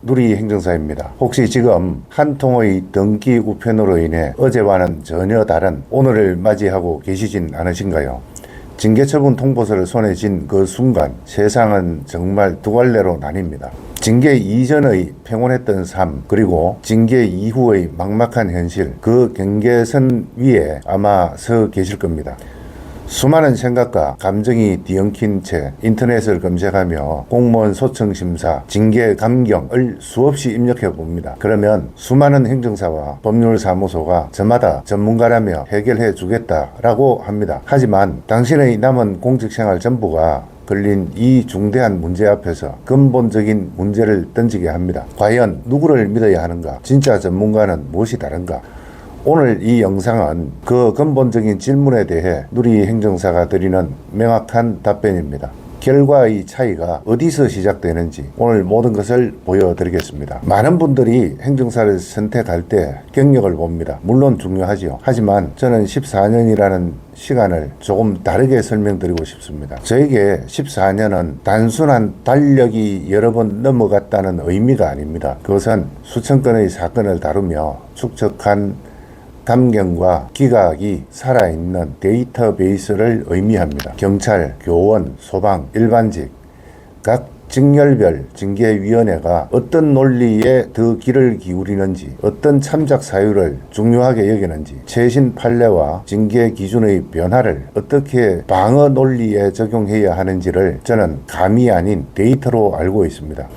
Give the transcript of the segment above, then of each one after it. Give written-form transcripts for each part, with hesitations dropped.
누리 행정사입니다. 혹시 지금 한 통의 등기 우편으로 인해 어제와는 전혀 다른 오늘을 맞이하고 계시진 않으신가요? 징계처분 통보서를 손에 쥔 그 순간 세상은 정말 두 갈래로 나뉩니다. 징계 이전의 평온했던 삶, 그리고 징계 이후의 막막한 현실, 그 경계선 위에 아마 서 계실 겁니다. 수많은 생각과 감정이 뒤엉킨 채 인터넷을 검색하며 공무원 소청심사, 징계 감경을 수없이 입력해 봅니다. 그러면 수많은 행정사와 법률사무소가 저마다 전문가라며 해결해 주겠다라고 합니다. 하지만 당신의 남은 공직생활 전부가 걸린 이 중대한 문제 앞에서 근본적인 문제를 던지게 합니다. 과연 누구를 믿어야 하는가? 진짜 전문가는 무엇이 다른가? 오늘 이 영상은 그 근본적인 질문에 대해 누리 행정사가 드리는 명확한 답변입니다. 결과의 차이가 어디서 시작되는지 오늘 모든 것을 보여드리겠습니다. 많은 분들이 행정사를 선택할 때 경력을 봅니다. 물론 중요하지요. 하지만 저는 14년이라는 시간을 조금 다르게 설명드리고 싶습니다. 저에게 14년은 단순한 달력이 여러 번 넘어갔다는 의미가 아닙니다. 그것은 수천 건의 사건을 다루며 축적한 감경과 기각이 살아있는 데이터베이스를 의미합니다. 경찰, 교원, 소방, 일반직, 각 직렬별 징계위원회가 어떤 논리에 더 귀를 기울이는지, 어떤 참작 사유를 중요하게 여기는지, 최신 판례와 징계 기준의 변화를 어떻게 방어 논리에 적용해야 하는지를 저는 감이 아닌 데이터로 알고 있습니다.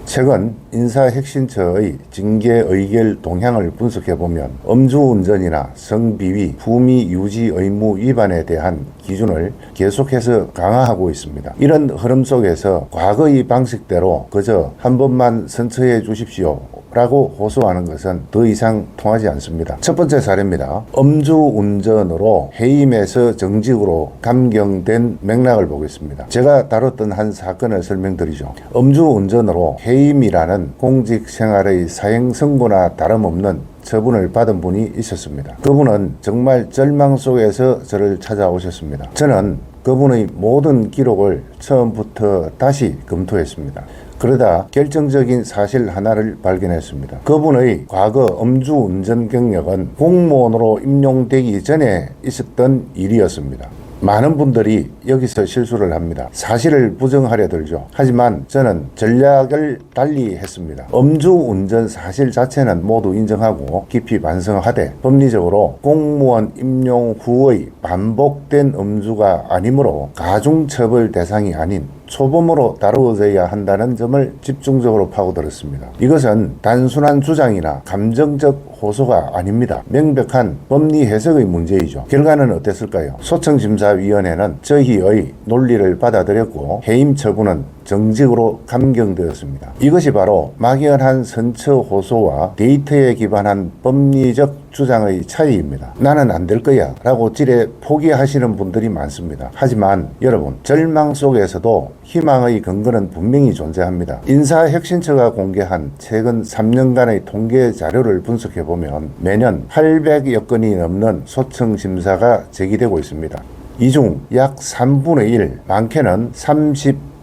최근 인사혁신처의 징계 의결 동향을 분석해보면 음주운전이나 성비위, 품위 유지 의무 위반에 대한 기준을 계속해서 강화하고 있습니다. 이런 흐름 속에서 과거의 방식대로 그저 한 번만 선처해 주십시오 라고 호소하는 것은 더 이상 통하지 않습니다. 첫 번째 사례입니다. 음주운전으로 해임에서 정직으로 감경된 맥락을 보겠습니다. 제가 다뤘던 한 사건을 설명드리죠. 음주운전으로 해임이라는 공직생활의 사형 선고나 다름없는 처분을 받은 분이 있었습니다. 그분은 정말 절망 속에서 저를 찾아오셨습니다. 저는 그분의 모든 기록을 처음부터 다시 검토했습니다. 그러다 결정적인 사실 하나를 발견했습니다. 그분의 과거 음주운전 경력은 공무원으로 임용되기 전에 있었던 일이었습니다. 많은 분들이 여기서 실수를 합니다. 사실을 부정하려 들죠. 하지만 저는 전략을 달리 했습니다. 음주운전 사실 자체는 모두 인정하고 깊이 반성하되 법리적으로 공무원 임용 후의 반복된 음주가 아니므로 가중처벌 대상이 아닌 초범으로 다루어져야 한다는 점을 집중적으로 파고들었습니다. 이것은 단순한 주장이나 감정적 호소가 아닙니다. 명백한 법리 해석의 문제이죠. 결과는 어땠을까요? 소청심사위원회는 저희의 논리를 받아들였고 해임 처분은 정직으로 감경되었습니다. 이것이 바로 막연한 선처 호소와 데이터에 기반한 법리적 주장의 차이입니다. 나는 안 될 거야 라고 지레 포기하시는 분들이 많습니다. 하지만 여러분, 절망 속에서도 희망의 근거는 분명히 존재합니다. 인사혁신처가 공개한 최근 3년간의 통계 자료를 분석해보면 매년 800여 건이 넘는 소청심사가 제기되고 있습니다. 이 중 약 3분의 1, 많게는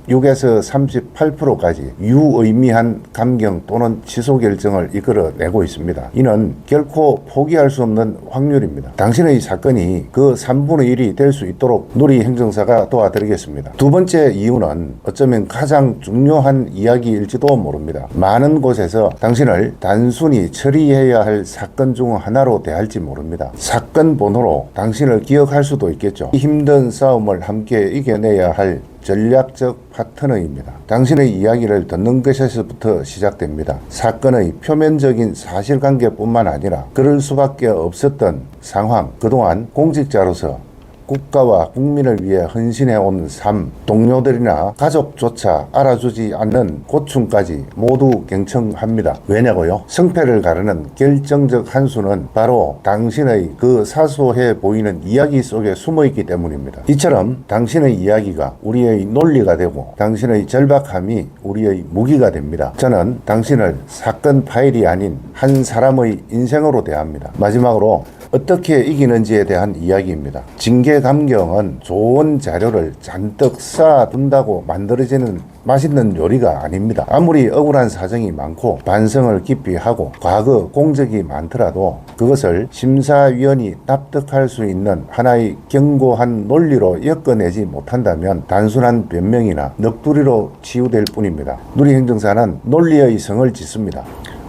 36에서 38%까지 유의미한 감경 또는 취소 결정을 이끌어내고 있습니다. 이는 결코 포기할 수 없는 확률입니다. 당신의 사건이 그 3분의 1이 될 수 있도록 누리 행정사가 도와드리겠습니다. 두 번째 이유는 어쩌면 가장 중요한 이야기일지도 모릅니다. 많은 곳에서 당신을 단순히 처리해야 할 사건 중 하나로 대할지 모릅니다. 사건 번호로 당신을 기억할 수도 있겠죠. 힘든 싸움을 함께 이겨내야 할 전략적 파트너입니다. 당신의 이야기를 듣는 것에서부터 시작됩니다. 사건의 표면적인 사실관계뿐만 아니라 그럴 수밖에 없었던 상황, 그동안 공직자로서 국가와 국민을 위해 헌신해온 삶, 동료들이나 가족조차 알아주지 않는 고충까지 모두 경청합니다. 왜냐고요? 성패를 가르는 결정적 한 수는 바로 당신의 그 사소해 보이는 이야기 속에 숨어있기 때문입니다. 이처럼 당신의 이야기가 우리의 논리가 되고 당신의 절박함이 우리의 무기가 됩니다. 저는 당신을 사건 파일이 아닌 한 사람의 인생으로 대합니다. 마지막으로 어떻게 이기는지에 대한 이야기입니다. 징계 감경은 좋은 자료를 잔뜩 쌓아둔다고 만들어지는 맛있는 요리가 아닙니다. 아무리 억울한 사정이 많고 반성을 깊이 하고 과거 공적이 많더라도 그것을 심사위원이 납득할 수 있는 하나의 견고한 논리로 엮어내지 못한다면 단순한 변명이나 넋두리로 치유될 뿐입니다. 누리행정사는 논리의 성을 짓습니다.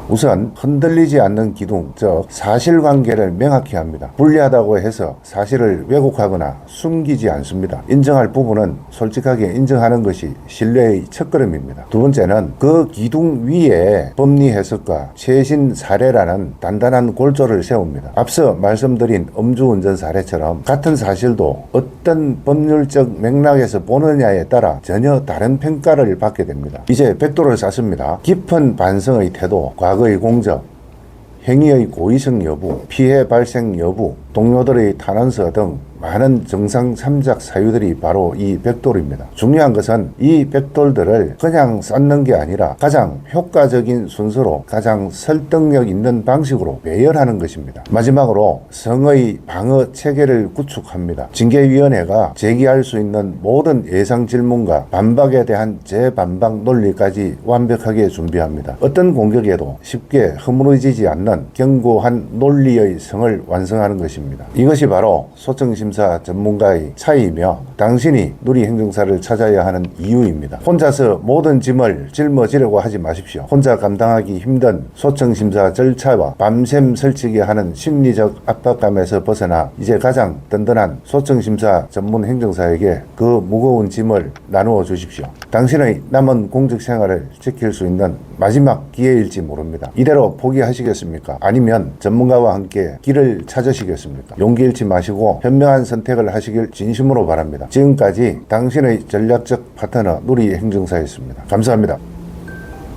우선 흔들리지 않는 기둥, 즉 사실관계를 명확히 합니다. 불리하다고 해서 사실을 왜곡하거나 숨기지 않습니다. 인정할 부분은 솔직하게 인정하는 것이 신뢰의 첫걸음입니다. 두 번째는 그 기둥 위에 법리 해석과 최신 사례라는 단단한 골조를 세웁니다. 앞서 말씀드린 음주운전 사례처럼 같은 사실도 어떤 법률적 맥락에서 보느냐에 따라 전혀 다른 평가를 받게 됩니다. 이제 백도를 쌓습니다. 깊은 반성의 태도, 과거의 공적, 행위의 고의성 여부, 피해 발생 여부, 동료들의 탄원서 등 많은 정상 참작 사유들이 바로 이 백돌입니다. 중요한 것은 이 백돌들을 그냥 쌓는 게 아니라 가장 효과적인 순서로 가장 설득력 있는 방식으로 배열하는 것입니다. 마지막으로 성의 방어 체계를 구축합니다. 징계위원회가 제기할 수 있는 모든 예상 질문과 반박에 대한 재반박 논리까지 완벽하게 준비합니다. 어떤 공격에도 쉽게 허물어지지 않는 견고한 논리의 성을 완성하는 것입니다. 이것이 바로 소청심사 전문가의 차이이며 당신이 누리행정사를 찾아야 하는 이유입니다. 혼자서 모든 짐을 짊어지려고 하지 마십시오. 혼자 감당하기 힘든 소청심사 절차와 밤샘 설치게 하는 심리적 압박감에서 벗어나 이제 가장 든든한 소청심사 전문 행정사에게 그 무거운 짐을 나누어 주십시오. 당신의 남은 공직생활을 지킬 수 있는 마지막 기회일지 모릅니다. 이대로 포기하시겠습니까? 아니면 전문가와 함께 길을 찾으시겠습니까? 용기 잃지 마시고 현명한 선택을 하시길 진심으로 바랍니다. 지금까지 당신의 전략적 파트너 누리행정사였습니다. 감사합니다.